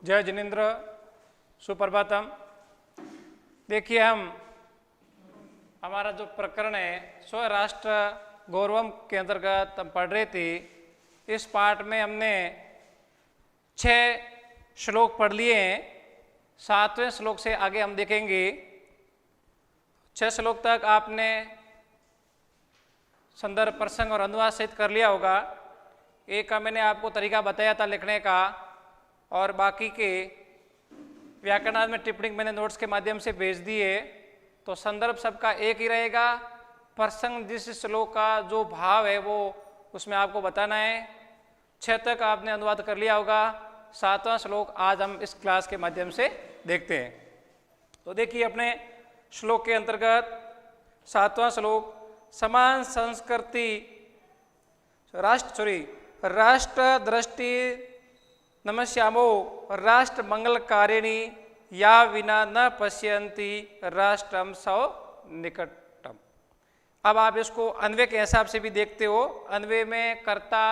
जय जिनेन्द्र, सुप्रभातम। देखिए, हमारा जो प्रकरण है स्वराष्ट्र गौरवम के अंतर्गत हम पढ़ रहे थे। इस पाठ में हमने 6 श्लोक पढ़ लिए हैं। 7वें श्लोक से आगे हम देखेंगे। 6 श्लोक तक आपने संदर्भ, प्रसंग और अनुवाद सहित कर लिया होगा। एक का मैंने आपको तरीका बताया था लिखने का, और बाकी के व्याकरणार्थ में टिप्पणी मैंने नोट्स के माध्यम से भेज दिए। तो संदर्भ सबका एक ही रहेगा। प्रसंग जिस श्लोक का जो भाव है वो उसमें आपको बताना है। 6 तक आपने अनुवाद कर लिया होगा। 7वां श्लोक आज हम इस क्लास के माध्यम से देखते हैं। तो देखिए, अपने श्लोक के अंतर्गत 7वां श्लोक, समान संस्कृति राष्ट्र दृष्टि नमस्यामो राष्ट्र मंगलकारिणी या विना न पश्यन्ति राष्ट्रम सौ निकटम। अब आप इसको अन्वय के हिसाब से भी देखते हो। अन्वय में कर्ता,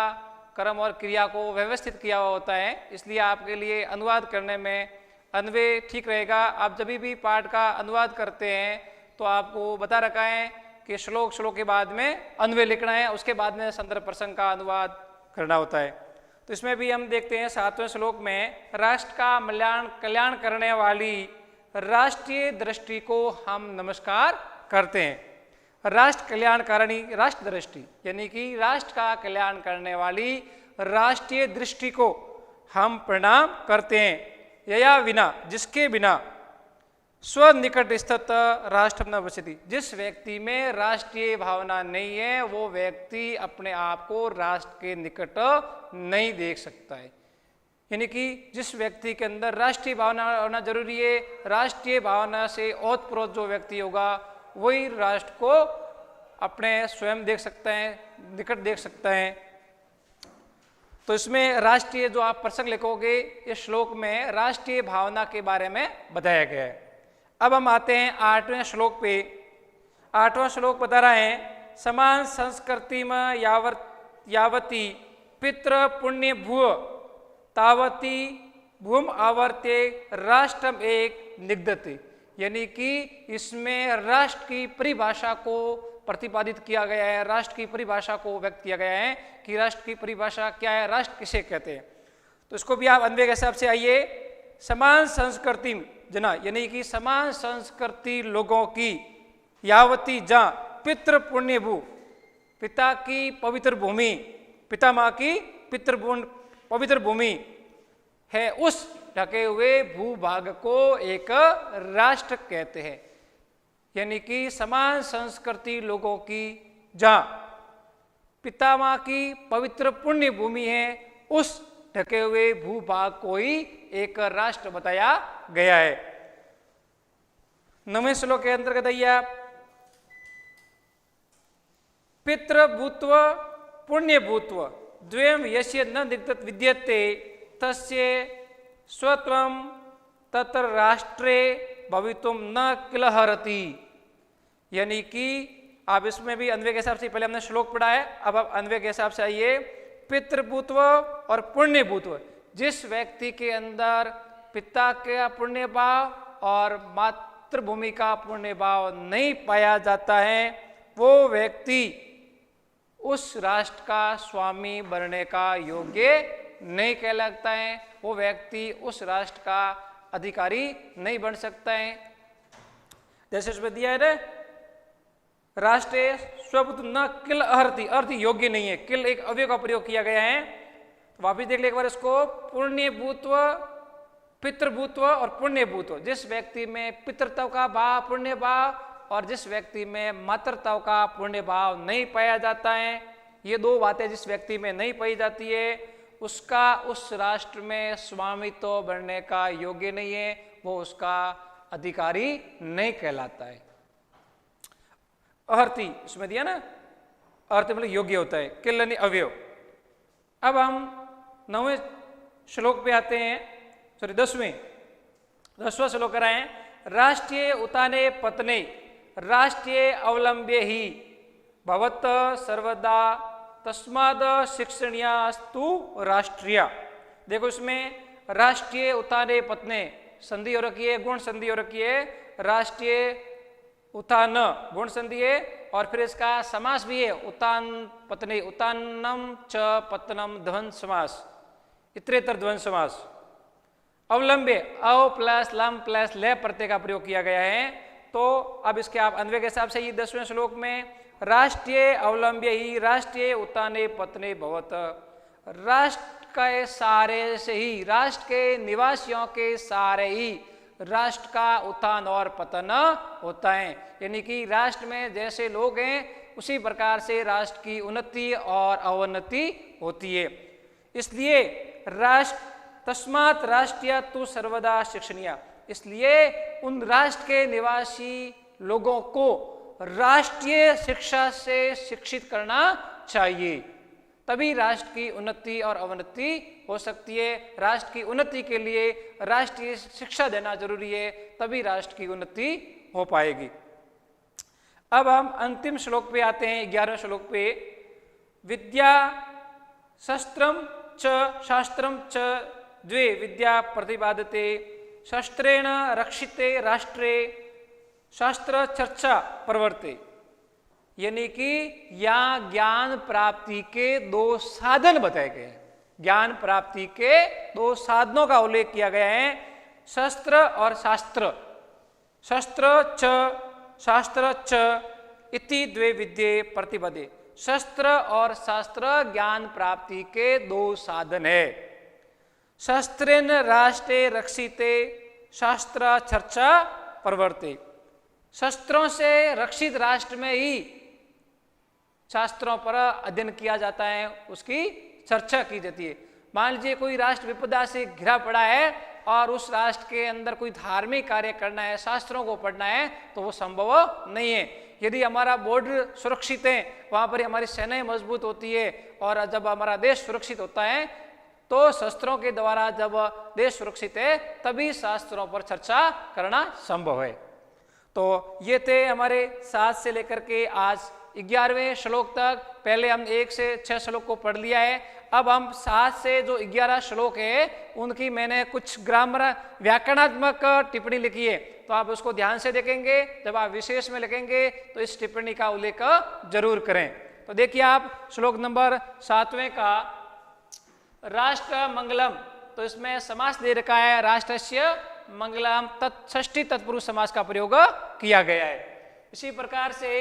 कर्म और क्रिया को व्यवस्थित किया हुआ होता है, इसलिए आपके लिए अनुवाद करने में अन्वय ठीक रहेगा। आप जब भी पाठ का अनुवाद करते हैं तो आपको बता रखा है कि श्लोक के बाद में अन्वय लिखना है, उसके बाद में संदर्भ प्रसंग का अनुवाद करना होता है। तो इसमें भी हम देखते हैं 7वें श्लोक में, राष्ट्र का कल्याण करने वाली राष्ट्रीय दृष्टि को हम नमस्कार करते हैं। राष्ट्र कल्याणकारिणी राष्ट्र दृष्टि यानी कि राष्ट्र का कल्याण करने वाली राष्ट्रीय दृष्टि को हम प्रणाम करते हैं। या विना, जिसके बिना स्वनिकट स्थित राष्ट्र न बचती, जिस व्यक्ति में राष्ट्रीय भावना नहीं है वो व्यक्ति अपने आप को राष्ट्र के निकट नहीं देख सकता है। यानी कि जिस व्यक्ति के अंदर राष्ट्रीय भावना होना जरूरी है, राष्ट्रीय भावना से ओतप्रोत जो व्यक्ति होगा वही राष्ट्र को अपने स्वयं देख सकता है, निकट देख सकता है। तो इसमें राष्ट्रीय जो आप प्रसंग लिखोगे, इस श्लोक में राष्ट्रीय भावना के बारे में बताया गया है। अब हम आते हैं 8वें श्लोक पे। 8वां श्लोक बता रहा है, समान संस्कृति में यावती पितृ पुण्य भूव तावती भूम आवर्ते राष्ट्रम एक निगदते। यानी कि इसमें राष्ट्र की परिभाषा को प्रतिपादित किया गया है, राष्ट्र की परिभाषा को व्यक्त किया गया है कि राष्ट्र की परिभाषा क्या है, राष्ट्र किसे कहते हैं। तो इसको भी आप अन्वय के हिसाब से आइए। समान संस्कृति जना यानी कि समान संस्कृति लोगों की यावती जहाँ पितृ पुण्य भू, पिता की पवित्र भूमि, पितामह की पवित्र भूमि है, उस ढके हुए भूभाग को एक राष्ट्र कहते हैं। यानी कि समान संस्कृति लोगों की जहाँ पितामह की पवित्र पुण्य भूमि है, उस ढके हुए भूभाग को ही एक राष्ट्र बताया गया है। 9वें श्लोक के अंतर्गत आइए, पितृभूत्व पुण्यभूत्व द्वयम यस्य न दिक्कत विद्यते तस्य स्वत्वम तत्र राष्ट्रे भवितुम न किलहरति। यानी कि आप इसमें भी अन्वय के हिसाब से, पहले हमने श्लोक पढ़ा है, अब आप अन्वय के हिसाब से आइए। पितृभूत्व और पुण्यभूत्व, जिस व्यक्ति के अंदर पिता का पुण्य भाव और मातृभूमि का पुण्य भाव नहीं पाया जाता है, वो व्यक्ति उस राष्ट्र का स्वामी बनने का योग्य नहीं कहलाता है, वो व्यक्ति उस राष्ट्र का अधिकारी नहीं बन सकता है। जैसे उसमें दिया है ना, राष्ट्रीय स्वबुद्ध न किल अर्थ, अर्थ योग्य नहीं है, किल एक अवयव का प्रयोग किया गया है। तो वापिस देख ले एक बार इसको, पुण्यभूत्व, पितृभूत्व और पुण्यभूत्व, जिस व्यक्ति में पितृत्व का भाव, पुण्य भाव, और जिस व्यक्ति में मातृत्व का पुण्य भाव नहीं पाया जाता है, ये दो बातें जिस व्यक्ति में नहीं पाई जाती है, उसका उस राष्ट्र में स्वामित्व बनने का योग्य नहीं है, वो उसका अधिकारी नहीं कहलाता है। अर्थी उसमें दिया ना, अर्थ मतलब योग्य होता है, किल यानी अवयव। अब हम 9वें श्लोक पे आते हैं, 10वां श्लोक कराएं, राष्ट्रीय उताने पत्ने राष्ट्रीय अवलंब्य ही भवत सर्वदा तस्माद शिक्षणीयास्तु राष्ट्रीय। देखो इसमें राष्ट्रीय उत्थाने पतने संधि हो रखी है, गुण संधि हो रखी है, राष्ट्रीय उत्थान गुण संधि है, और फिर इसका समास भी है उत्थान पतने, उत्थानम च पतनम द्वंद्व समास, इतरेतर द्वंद्व समास। अवलंब्य अव प्लस लम प्लस ले प्रत्यय का प्रयोग किया गया है। तो अब इसके आप अन्वय के हिसाब से ये 10वें श्लोक में राष्ट्रीय अवलंब्य ही राष्ट्रीय उत्थाने पतने भवत, राष्ट्र के सारे से ही, राष्ट्र के निवासियों के सारे ही राष्ट्र का उत्थान और पतन होता है। यानी कि राष्ट्र में जैसे लोग हैं उसी प्रकार से राष्ट्र की उन्नति और अवनति होती है। इसलिए राष्ट्र तस्मात् राष्ट्रीय तु सर्वदा शिक्षणीय, इसलिए उन राष्ट्र के निवासी लोगों को राष्ट्रीय शिक्षा से शिक्षित करना चाहिए, तभी राष्ट्र की उन्नति और अवनति हो सकती है। राष्ट्र की उन्नति के लिए राष्ट्रीय शिक्षा देना जरूरी है, तभी राष्ट्र की उन्नति हो पाएगी। अब हम अंतिम श्लोक पे आते हैं, 11वें श्लोक पे। विद्या शस्त्रम च शास्त्रम च द्वे विद्या प्रतिपादते, शस्त्रेण रक्षिते राष्ट्रे शास्त्र चर्चा प्रवर्ते। यानी कि यहाँ ज्ञान प्राप्ति के 2 साधन बताए गए हैं, ज्ञान प्राप्ति के 2 साधनों का उल्लेख किया गया है, शस्त्र और शास्त्र। शस्त्र च शास्त्र च इति द्वे विद्ये प्रतिपदे, शस्त्र और शास्त्र ज्ञान प्राप्ति के 2 साधन है। शस्त्रेन राष्ट्रे रक्षिते शास्त्र चर्चा प्रवर्ते, शस्त्रों से रक्षित राष्ट्र में ही शास्त्रों पर अध्ययन किया जाता है, उसकी चर्चा की जाती है। मान लीजिए कोई राष्ट्र विपदा से घिरा पड़ा है और उस राष्ट्र के अंदर कोई धार्मिक कार्य करना है, शास्त्रों को पढ़ना है, तो वो संभव नहीं है। यदि हमारा बॉर्डर सुरक्षित है, वहाँ पर हमारी सेनाएं मजबूत होती है, और जब हमारा देश सुरक्षित होता है तो शस्त्रों के द्वारा जब देश सुरक्षित है तभी शास्त्रों पर चर्चा करना संभव है। तो ये थे हमारे 7 से लेकर के आज 11वें श्लोक तक। पहले हम 1 से 6 श्लोक को पढ़ लिया है। अब हम 7 से जो 11 श्लोक है उनकी मैंने कुछ ग्रामर व्याकरणात्मक टिप्पणी लिखी है, तो आप उसको ध्यान से देखेंगे। जब आप विशेष में लिखेंगे तो इस टिप्पणी का उल्लेख जरूर करें। तो देखिए आप श्लोक नंबर 7वें का राष्ट्र मंगलम, तो इसमें समास दे रखा है राष्ट्रस्य मंगलम, षष्ठी तत्पुरुष समास का प्रयोग किया गया है। इसी प्रकार से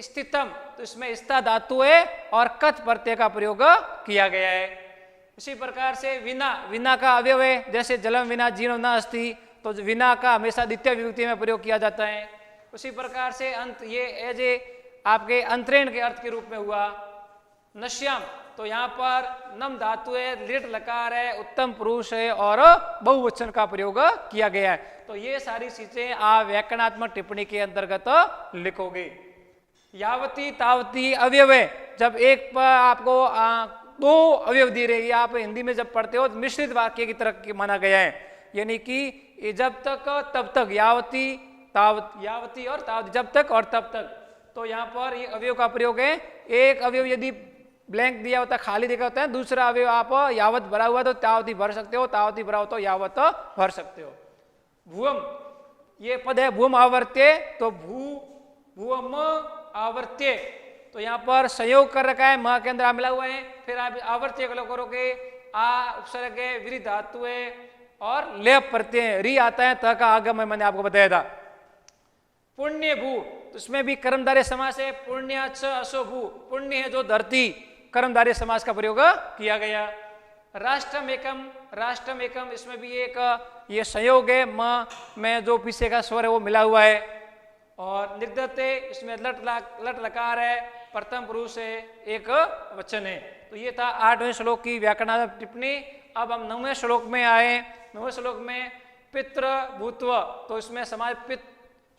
स्थितम, तो इसमें स्था धातु है और कथ प्रत्यय का प्रयोग किया गया है। इसी प्रकार से विना, विना का अवयव है, जैसे जलम विना जीर्णो न अस्ति, तो विना का हमेशा द्वितीय विभक्ति में प्रयोग किया जाता है। उसी प्रकार से अंत, ये एज ए आपके अंतरेण के अर्थ के रूप में हुआ। नश्यम, तो यहाँ पर नम धातु है, लिट लकार है, उत्तम पुरुष है और बहुवचन का प्रयोग किया गया है। तो ये सारी चीजें आप व्याकरणात्मक टिप्पणी के अंतर्गत लिखोगे। यावती तावती अवयव है, जब एक पर आपको 2 अवयव दी रहेगी, आप हिंदी में जब पढ़ते हो तो मिश्रित वाक्य की तरह माना गया है। यानी कि जब तक तब तक, यावती तावत, यावती और तावती, जब तक और तब तक। तो यहाँ पर ये अवयव का प्रयोग है। एक अवयव यदि ब्लैंक दिया होता है, खाली दिखा होता है, दूसरा अवयव आप यावत भरा हुआ तो तावती भर सकते हो, तावती भरा हो तो यावत भर सकते हो। भुवम, ये पद है भूम आवर्त्य, तो भुवम आवर्त्य, तो यहाँ पर संयोग कर रखा है, म के अंदर आ मिला हुआ है। फिर आप आवर्त्य करोगे, आ उपसर्ग है, विधि धातु है और लेप प्रत्यय री आता है, त का आगम है, मैंने आपको बताया था। पुण्य भू, तो इसमें भी कर्मधारय समास है। पुण्य च असो भू, पुण्य है जो धरती, कर्मधारय समास का प्रयोग किया गया। राष्ट्रम एकम, राष्ट्रम एकम, इसमें भी एक ये संयोग है, म में जो पीछे का स्वर है वो मिला हुआ है। और निर्दते, इसमें लट लकार है, प्रथम पुरुष है, एक वचन है। तो ये था 8वें श्लोक की व्याकरणात्मक टिप्पणी। अब हम 9वें श्लोक में आए। 9वें श्लोक में पितृ भूत्व, तो इसमें समाज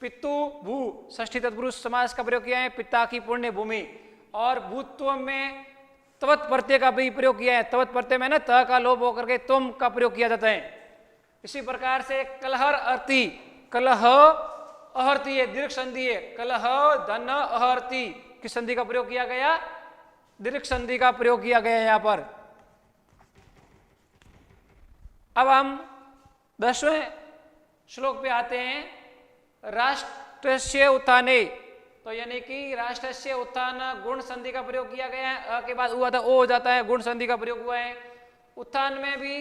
पितु भू, षष्ठी तत्पुरुष समास का प्रयोग किया है, पिता की पुण्य भूमि। और भूत्व में तवत प्रत्यय का भी प्रयोग किया है। तवत प्रत्यय में ना त का लोप होकर के तुम का प्रयोग किया जाता है। इसी प्रकार से कलहर अर्ति, कलह अहर्ति है, दीर्घ संधि है, कलह धन अहर्ति की संधि का प्रयोग किया गया, दीर्घ संधि का प्रयोग किया गया यहाँ पर। अब हम 10वें श्लोक पे आते हैं। राष्ट्रस्य उत्थाने, तो यानी कि राष्ट्रस्य उत्थान गुण संधि का प्रयोग किया गया है। अ के बाद हुआ था ओ हो जाता है, गुण संधि का प्रयोग हुआ है। उत्थान में भी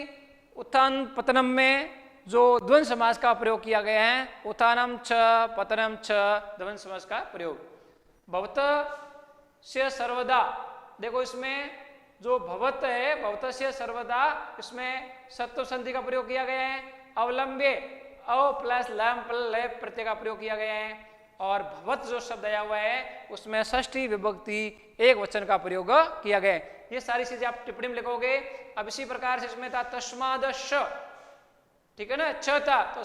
उत्थान पतनम में जो द्वंद्व समास का प्रयोग किया गया है, उत्थानम छ पतनम छ, द्वंद्व समास का प्रयोग। भवत से सर्वदा, देखो इसमें जो भवत है, भवत से सर्वदा, इसमें सत्व संधि का प्रयोग किया गया है। अवलंबे अव प्लस लम प्लस प्रत्यय का प्रयोग किया गया है। और भवत जो शब्द आया हुआ है उसमें षष्ठी विभक्ति एक वचन का प्रयोग किया गया है। ये सारी चीजें आप टिप्पणी में लिखोगे। अब इसी प्रकार से इसमें था तस्माद श, ठीक है ना, छ था, तो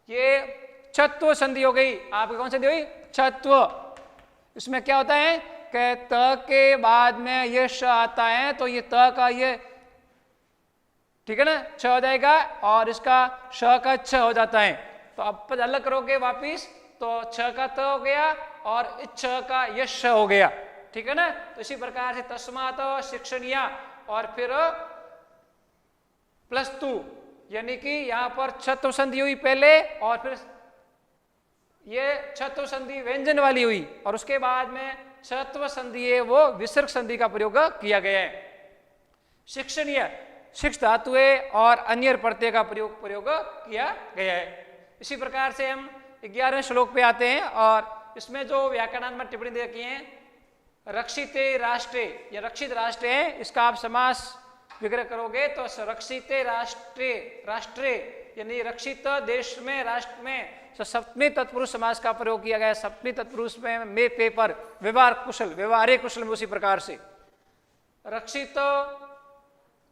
ये छत्व संधि हो गई। आपकी कौन संधि हुई? छत्व। इसमें क्या होता है कि त के बाद में ये श आता है, तो ये त का ये, ठीक है ना, छ हो जाएगा और इसका श का छ हो जाता है। तो अब पद अलग करोगे वापिस, तो छ का त हो गया और इस छ का यश हो गया, ठीक है ना। तो इसी प्रकार से तस्मात शिक्षणीय और फिर प्लस टू, यानी कि यहां पर छत्व संधि हुई पहले और फिर ये छत्व संधि व्यंजन वाली हुई और उसके बाद में छत्व संधि है वो विसर्ग संधि का प्रयोग किया गया है। शिक्षणीय, शिक्ष धातु है और अन्य प्रत्यय का प्रयोग किया गया है। इसी प्रकार से हम 11वें श्लोक पे आते हैं और इसमें जो व्याकरणात्मक टिप्पणी दे रखी है, रक्षिते राष्ट्रे, या रक्षित राष्ट्र है, इसका आप समास विग्रह करोगे तो रक्षिते राष्ट्रे, राष्ट्रे यानी रक्षित देश में, राष्ट्र में, सप्तमी तत्पुरुष समास का प्रयोग किया गया। सप्तमी तत्पुरुष में पेपर, व्यवहार कुशल, व्यवहारिक कुशल में उसी प्रकार से रक्षित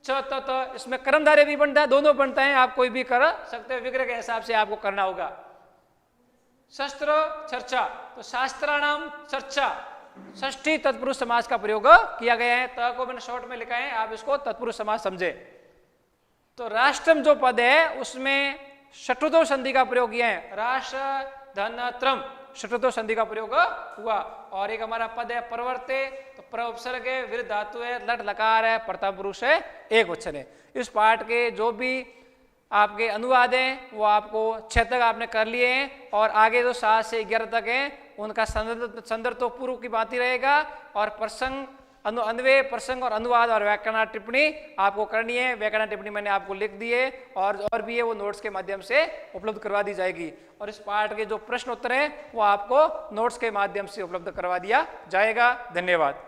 च तत, इसमें कर्मधारय भी बनता है, दोनों बनता है, आप कोई भी कर सकते हो, विग्रह के हिसाब से आपको करना होगा। शस्त्र चर्चा, तो शास्त्राणाम चर्चा, षष्ठी तत्पुरुष समास का प्रयोग किया गया है। त को मैंने शॉर्ट में लिखा है, आप इसको तत्पुरुष समास समझे। तो राष्ट्रम जो पद है उसमें षट्वतो संधि का प्रयोग किया है। राष्ट्र धन त्रम, षट्वतो संधि का प्रयोग हुआ। और एक हमारा पद है प्रवर्ते, तो प्र उपसर्ग है, विरुद्ध धातु है, लट लकार है, प्रथम पुरुष है, एक वचन है। इस पाठ के जो भी आपके अनुवाद हैं वो आपको 6 तक आपने कर लिए हैं और आगे जो 7 से 11 तक हैं उनका संदर्भ तो पूर्व की बात ही रहेगा और प्रसंग, अन्वय, प्रसंग और अनुवाद और व्याकरण टिप्पणी आपको करनी है। व्याकरण टिप्पणी मैंने आपको लिख दी है और भी है, वो नोट्स के माध्यम से उपलब्ध करवा दी जाएगी। और इस पाठ के जो प्रश्न उत्तर हैं वो आपको नोट्स के माध्यम से उपलब्ध करवा दिया जाएगा। धन्यवाद।